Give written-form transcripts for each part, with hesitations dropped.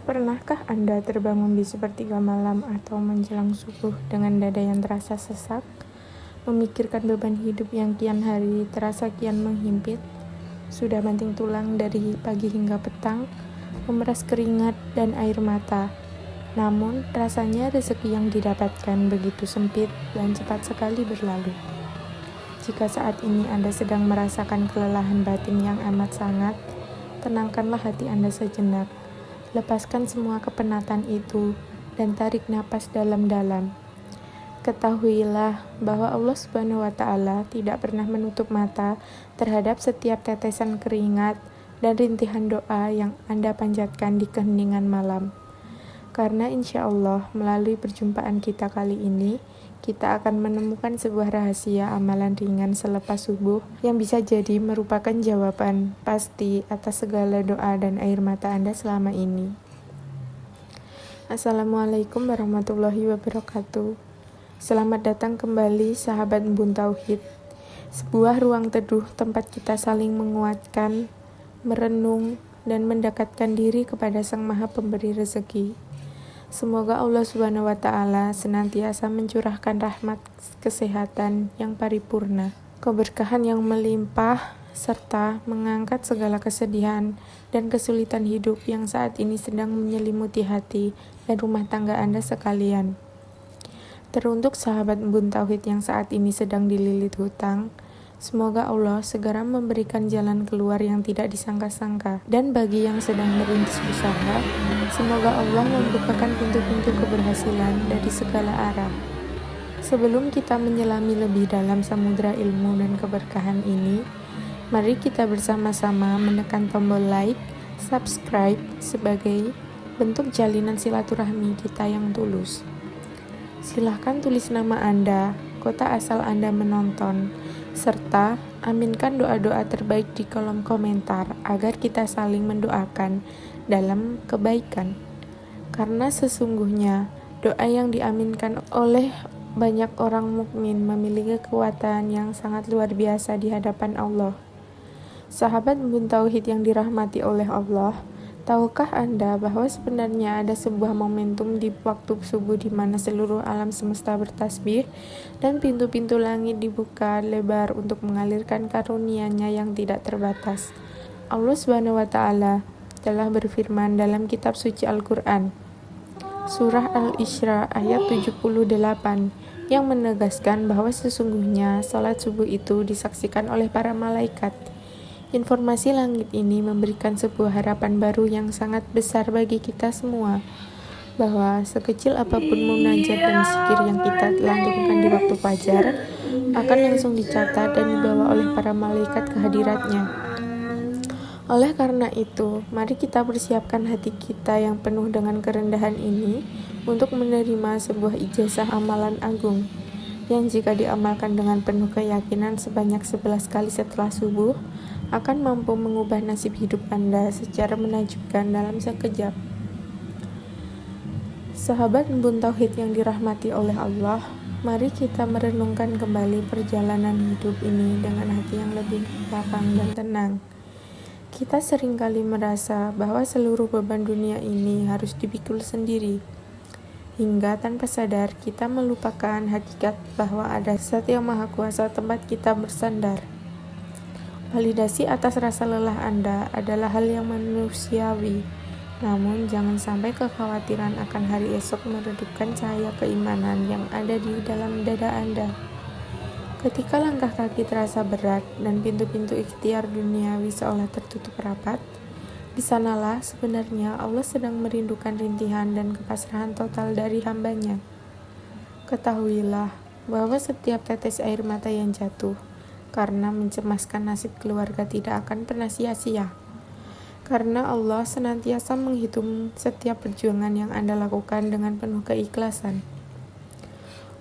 Pernahkah Anda terbangun di sepertiga malam atau menjelang subuh dengan dada yang terasa sesak, memikirkan beban hidup yang kian hari terasa kian menghimpit, sudah banting tulang dari pagi hingga petang, memeras keringat dan air mata. Namun, rasanya rezeki yang didapatkan begitu sempit dan cepat sekali berlalu. Jika saat ini Anda sedang merasakan kelelahan batin yang amat sangat, tenangkanlah hati Anda sejenak. Lepaskan semua kepenatan itu dan tarik napas dalam-dalam. Ketahuilah bahwa Allah Subhanahu wa Ta'ala tidak pernah menutup mata terhadap setiap tetesan keringat dan rintihan doa yang Anda panjatkan di keheningan malam. Karena insya Allah melalui perjumpaan kita kali ini, kita akan menemukan sebuah rahasia amalan ringan selepas subuh yang bisa jadi merupakan jawaban pasti atas segala doa dan air mata Anda selama ini. Assalamualaikum warahmatullahi wabarakatuh. Selamat datang kembali sahabat Embun Tauhid, sebuah ruang teduh tempat kita saling menguatkan, merenung, dan mendekatkan diri kepada Sang Maha Pemberi Rezeki. Semoga Allah Subhanahu wa Ta'ala senantiasa mencurahkan rahmat kesehatan yang paripurna, keberkahan yang melimpah, serta mengangkat segala kesedihan dan kesulitan hidup yang saat ini sedang menyelimuti hati dan rumah tangga Anda sekalian. Teruntuk sahabat Embun Tauhid yang saat ini sedang dililit hutang, semoga Allah segera memberikan jalan keluar yang tidak disangka-sangka. Dan bagi yang sedang merintis usaha, semoga Allah membukakan pintu-pintu keberhasilan dari segala arah. Sebelum kita menyelami lebih dalam samudra ilmu dan keberkahan ini, mari kita bersama-sama menekan tombol like, subscribe sebagai bentuk jalinan silaturahmi kita yang tulus. Silahkan tulis nama Anda, kota asal Anda menonton, serta aminkan doa-doa terbaik di kolom komentar agar kita saling mendoakan dalam kebaikan. Karena sesungguhnya doa yang diaminkan oleh banyak orang mukmin memiliki kekuatan yang sangat luar biasa di hadapan Allah. Sahabat Embun Tauhid yang dirahmati oleh Allah, tahukah Anda bahwa sebenarnya ada sebuah momentum di waktu subuh di mana seluruh alam semesta bertasbih dan pintu-pintu langit dibuka lebar untuk mengalirkan karunia-Nya yang tidak terbatas. Allah Subhanahu wa Ta'ala telah berfirman dalam kitab suci Al-Quran, Surah Al-Isra ayat 78, yang menegaskan bahwa sesungguhnya salat subuh itu disaksikan oleh para malaikat. Informasi langit ini memberikan sebuah harapan baru yang sangat besar bagi kita semua, bahwa sekecil apapun munajat dan zikir yang kita lantunkan di waktu fajar akan langsung dicatat dan dibawa oleh para malaikat ke hadiratnya. Oleh karena itu, mari kita persiapkan hati kita yang penuh dengan kerendahan ini untuk menerima sebuah ijazah amalan agung, yang jika diamalkan dengan penuh keyakinan sebanyak 11 kali setelah subuh, akan mampu mengubah nasib hidup Anda secara menakjubkan dalam sekejap. Sahabat Embun Tauhid yang dirahmati oleh Allah, mari kita merenungkan kembali perjalanan hidup ini dengan hati yang lebih lapang dan tenang. Kita seringkali merasa bahwa seluruh beban dunia ini harus dipikul sendiri, hingga tanpa sadar kita melupakan hakikat bahwa ada Zat yang Maha Kuasa tempat kita bersandar. Validasi atas rasa lelah Anda adalah hal yang manusiawi, namun jangan sampai kekhawatiran akan hari esok meredupkan cahaya keimanan yang ada di dalam dada Anda. Ketika langkah kaki terasa berat dan pintu-pintu ikhtiar duniawi seolah tertutup rapat, di sanalah sebenarnya Allah sedang merindukan rintihan dan kepasrahan total dari hamba-Nya. Ketahuilah bahwa setiap tetes air mata yang jatuh karena mencemaskan nasib keluarga tidak akan pernah sia-sia. Karena Allah senantiasa menghitung setiap perjuangan yang Anda lakukan dengan penuh keikhlasan.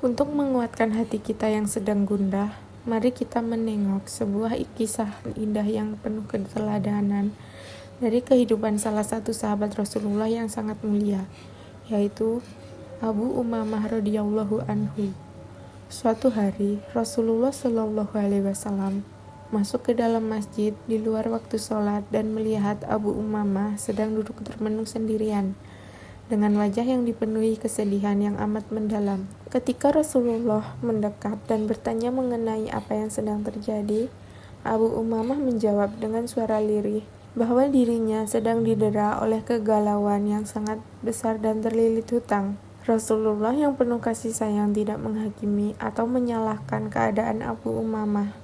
Untuk menguatkan hati kita yang sedang gundah, mari kita menengok sebuah kisah indah yang penuh keteladanan dari kehidupan salah satu sahabat Rasulullah yang sangat mulia, yaitu Abu Umamah radhiyallahu anhu. Suatu hari, Rasulullah Shallallahu alaihi wasallam masuk ke dalam masjid di luar waktu sholat dan melihat Abu Umamah sedang duduk termenung sendirian dengan wajah yang dipenuhi kesedihan yang amat mendalam. Ketika Rasulullah mendekat dan bertanya mengenai apa yang sedang terjadi, Abu Umamah menjawab dengan suara lirih bahwa dirinya sedang didera oleh kegalauan yang sangat besar dan terlilit hutang. Rasulullah yang penuh kasih sayang tidak menghakimi atau menyalahkan keadaan Abu Umamah,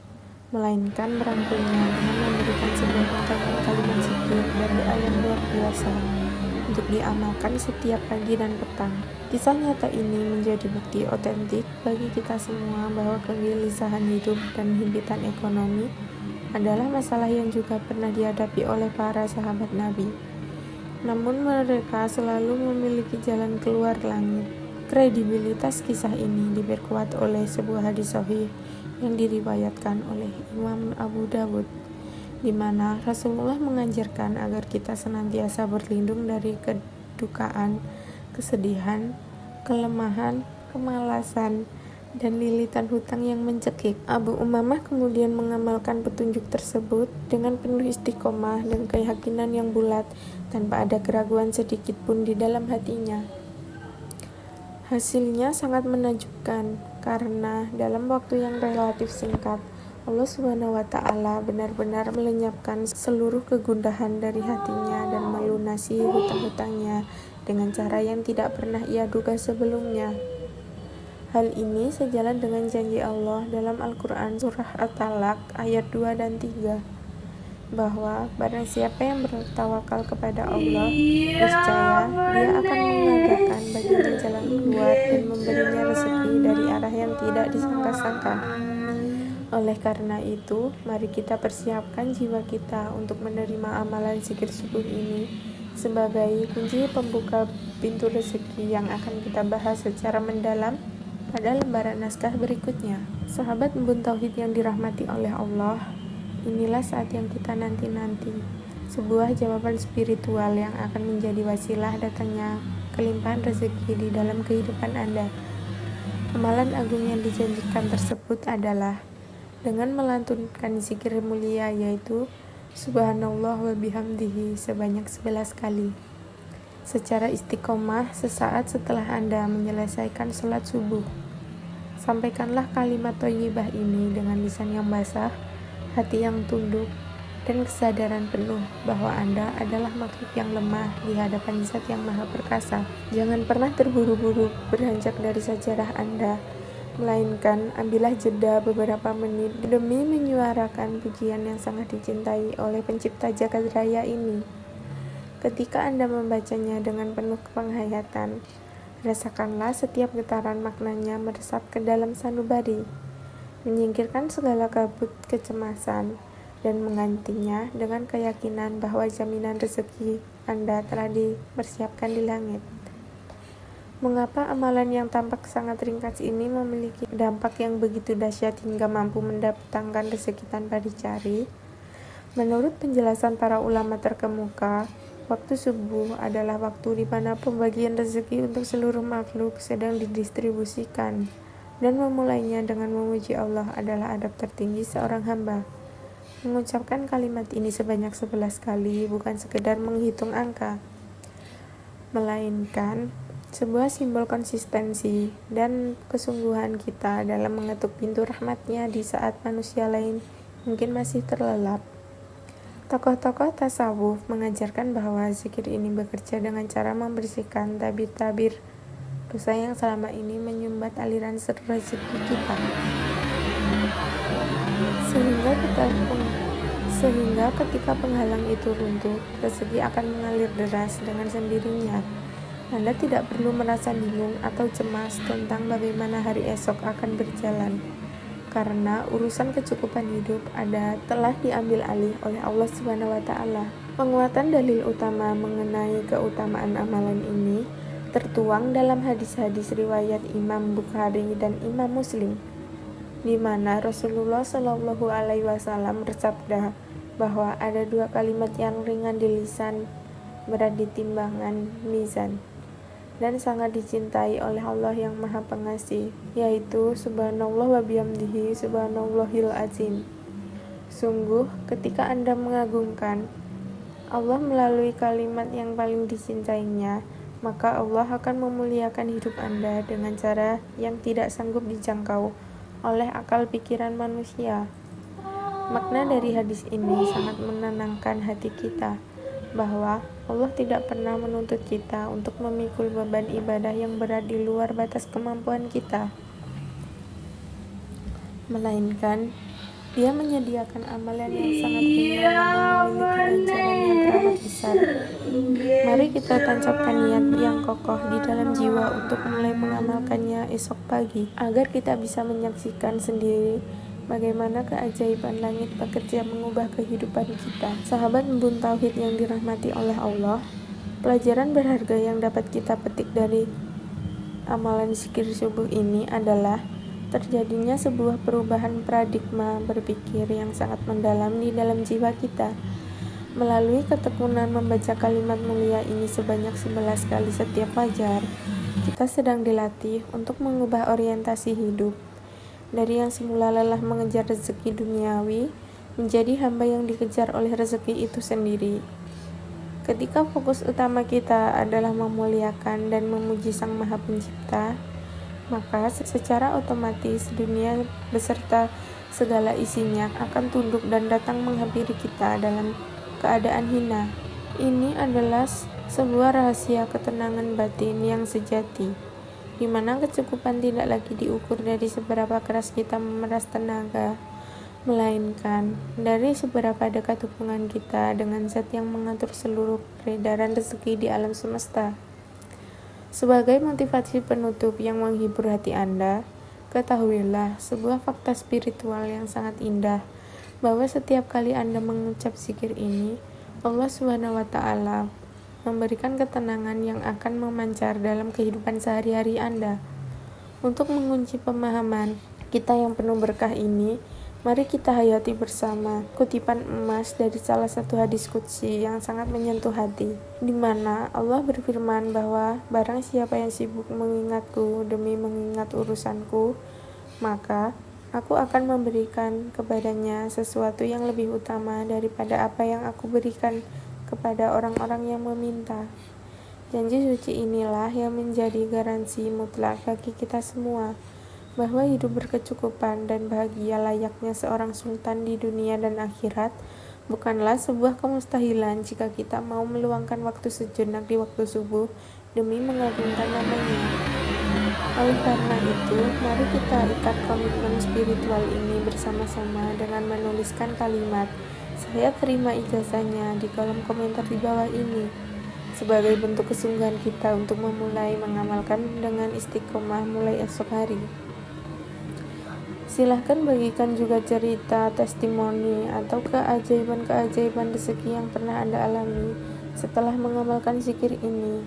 melainkan merangkulnya dengan memberikan sebuah rangkaian kalimat zikir dan doa yang luar biasa untuk diamalkan setiap pagi dan petang. Kisah nyata ini menjadi bukti otentik bagi kita semua bahwa kegelisahan hidup dan himpitan ekonomi adalah masalah yang juga pernah dihadapi oleh para sahabat Nabi. Namun mereka selalu memiliki jalan keluar langit. Kredibilitas kisah ini diperkuat oleh sebuah hadis sahih yang diriwayatkan oleh Imam Abu Dawud, di mana Rasulullah mengajarkan agar kita senantiasa berlindung dari kedukaan, kesedihan, kelemahan, kemalasan, dan lilitan hutang yang mencekik. Abu Umamah kemudian mengamalkan petunjuk tersebut dengan penuh istiqomah dan keyakinan yang bulat tanpa ada keraguan sedikit pun di dalam hatinya. Hasilnya sangat menakjubkan karena dalam waktu yang relatif singkat Allah SWT benar-benar melenyapkan seluruh kegundahan dari hatinya dan melunasi hutang-hutangnya dengan cara yang tidak pernah ia duga sebelumnya. Hal ini sejalan dengan janji Allah dalam Al-Quran Surah At-Talaq ayat 2 dan 3, bahwa barang siapa yang bertawakal kepada Allah, niscaya Dia akan mengadakan baginya jalan keluar dan memberinya rezeki dari arah yang tidak disangka-sangka. Oleh karena itu, mari kita persiapkan jiwa kita untuk menerima amalan zikir subuh ini sebagai kunci pembuka pintu rezeki yang akan kita bahas secara mendalam pada lembaran naskah berikutnya. Sahabat Embun Tauhid yang dirahmati oleh Allah, inilah saat yang kita nanti-nanti, sebuah jawaban spiritual yang akan menjadi wasilah datangnya kelimpahan rezeki di dalam kehidupan Anda. Amalan agung yang dijanjikan tersebut adalah dengan melantunkan zikir mulia, yaitu Subhanallah wa bihamdihi sebanyak 11 kali secara istiqomah sesaat setelah Anda menyelesaikan sholat subuh. Sampaikanlah kalimat thayyibah ini dengan lisan yang basah, hati yang tunduk, dan kesadaran penuh bahwa Anda adalah makhluk yang lemah di hadapan Zat yang Maha Perkasa. Jangan pernah terburu-buru beranjak dari sajadah Anda, melainkan ambillah jeda beberapa menit demi menyuarakan pujian yang sangat dicintai oleh Pencipta Jagat Raya ini. Ketika Anda membacanya dengan penuh penghayatan, rasakanlah setiap getaran maknanya meresap ke dalam sanubari, menyingkirkan segala kabut kecemasan, dan menggantinya dengan keyakinan bahwa jaminan rezeki Anda telah dipersiapkan di langit. Mengapa amalan yang tampak sangat ringkas ini memiliki dampak yang begitu dahsyat hingga mampu mendatangkan rezeki tanpa dicari? Menurut penjelasan para ulama terkemuka, waktu subuh adalah waktu di mana pembagian rezeki untuk seluruh makhluk sedang didistribusikan, dan memulainya dengan memuji Allah adalah adab tertinggi seorang hamba. Mengucapkan kalimat ini sebanyak 11 kali bukan sekedar menghitung angka, melainkan sebuah simbol konsistensi dan kesungguhan kita dalam mengetuk pintu rahmatnya di saat manusia lain mungkin masih terlelap. Tokoh-tokoh tasawuf mengajarkan bahwa zikir ini bekerja dengan cara membersihkan tabir-tabir dosa yang selama ini menyumbat aliran rezeki kita, sehingga ketika penghalang itu runtuh, rezeki akan mengalir deras dengan sendirinya. Anda tidak perlu merasa bingung atau cemas tentang bagaimana hari esok akan berjalan, karena urusan kecukupan hidup telah diambil alih oleh Allah SWT. Penguatan dalil utama mengenai keutamaan amalan ini tertuang dalam hadis-hadis riwayat Imam Bukhari dan Imam Muslim, di mana Rasulullah SAW bersabda bahwa ada 2 kalimat yang ringan di lisan, berat di timbangan mizan, dan sangat dicintai oleh Allah yang Maha Pengasih, yaitu Subhanallah wa bihamdihi subhanallahil azim. Sungguh, ketika Anda mengagungkan Allah melalui kalimat yang paling dicintainya, maka Allah akan memuliakan hidup Anda dengan cara yang tidak sanggup dijangkau oleh akal pikiran manusia. Makna dari hadis ini sangat menenangkan hati kita, bahwa Allah tidak pernah menuntut kita untuk memikul beban ibadah yang berat di luar batas kemampuan kita, melainkan Dia menyediakan amalan yang sangat ringan namun memiliki ganjaran yang teramat besar. Mari kita tancapkan niat yang kokoh di dalam jiwa untuk mulai mengamalkannya esok pagi, agar kita bisa menyaksikan sendiri bagaimana keajaiban langit bekerja mengubah kehidupan kita. Sahabat Embun Tauhid yang dirahmati oleh Allah, pelajaran berharga yang dapat kita petik dari amalan zikir subuh ini adalah terjadinya sebuah perubahan paradigma berpikir yang sangat mendalam di dalam jiwa kita. Melalui ketekunan membaca kalimat mulia ini sebanyak 11 kali setiap fajar, kita sedang dilatih untuk mengubah orientasi hidup dari yang semula lelah mengejar rezeki duniawi menjadi hamba yang dikejar oleh rezeki itu sendiri. Ketika fokus utama kita adalah memuliakan dan memuji Sang Maha Pencipta, maka secara otomatis dunia beserta segala isinya akan tunduk dan datang menghampiri kita dalam keadaan hina. Ini adalah sebuah rahasia ketenangan batin yang sejati, di mana kecukupan tidak lagi diukur dari seberapa keras kita memeras tenaga, melainkan dari seberapa dekat hubungan kita dengan Zat yang mengatur seluruh peredaran rezeki di alam semesta. Sebagai motivasi penutup yang menghibur hati Anda, ketahuilah sebuah fakta spiritual yang sangat indah, bahwa setiap kali Anda mengucap zikir ini, Allah SWT memberikan ketenangan yang akan memancar dalam kehidupan sehari-hari Anda. Untuk mengunci pemahaman kita yang penuh berkah ini, mari kita hayati bersama kutipan emas dari salah satu hadis qudsi yang sangat menyentuh hati, di mana Allah berfirman bahwa barang siapa yang sibuk mengingatku demi mengingat urusanku, maka aku akan memberikan kepadanya sesuatu yang lebih utama daripada apa yang aku berikan kepada orang-orang yang meminta. Janji suci inilah yang menjadi garansi mutlak bagi kita semua, bahwa hidup berkecukupan dan bahagia layaknya seorang sultan di dunia dan akhirat bukanlah sebuah kemustahilan jika kita mau meluangkan waktu sejenak di waktu subuh demi mengagungkan namanya. Oleh karena itu, mari kita ikat komitmen spiritual ini bersama-sama dengan menuliskan kalimat "Saya terima ijazahnya" di kolom komentar di bawah ini, sebagai bentuk kesungguhan kita untuk memulai mengamalkan dengan istiqomah mulai esok hari. Silahkan bagikan juga cerita, testimoni, atau keajaiban-keajaiban rezeki yang pernah Anda alami setelah mengamalkan zikir ini.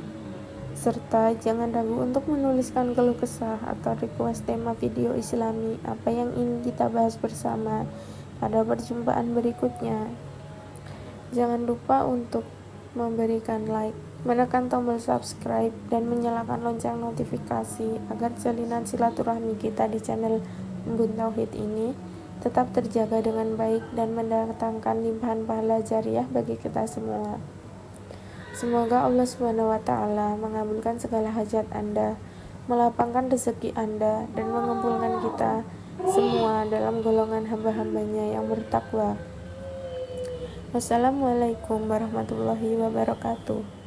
Serta jangan ragu untuk menuliskan keluh kesah atau request tema video Islami apa yang ingin kita bahas bersama pada perjumpaan berikutnya. Jangan lupa untuk memberikan like, menekan tombol subscribe, dan menyalakan lonceng notifikasi agar jalinan silaturahmi kita di channel Embun Tauhid ini tetap terjaga dengan baik dan mendatangkan limpahan pahala jariah bagi kita semua. Semoga Allah SWT mengabulkan segala hajat Anda, melapangkan rezeki Anda, dan mengumpulkan kita semua dalam golongan hamba-hambanya yang bertakwa. Wassalamualaikum warahmatullahi wabarakatuh.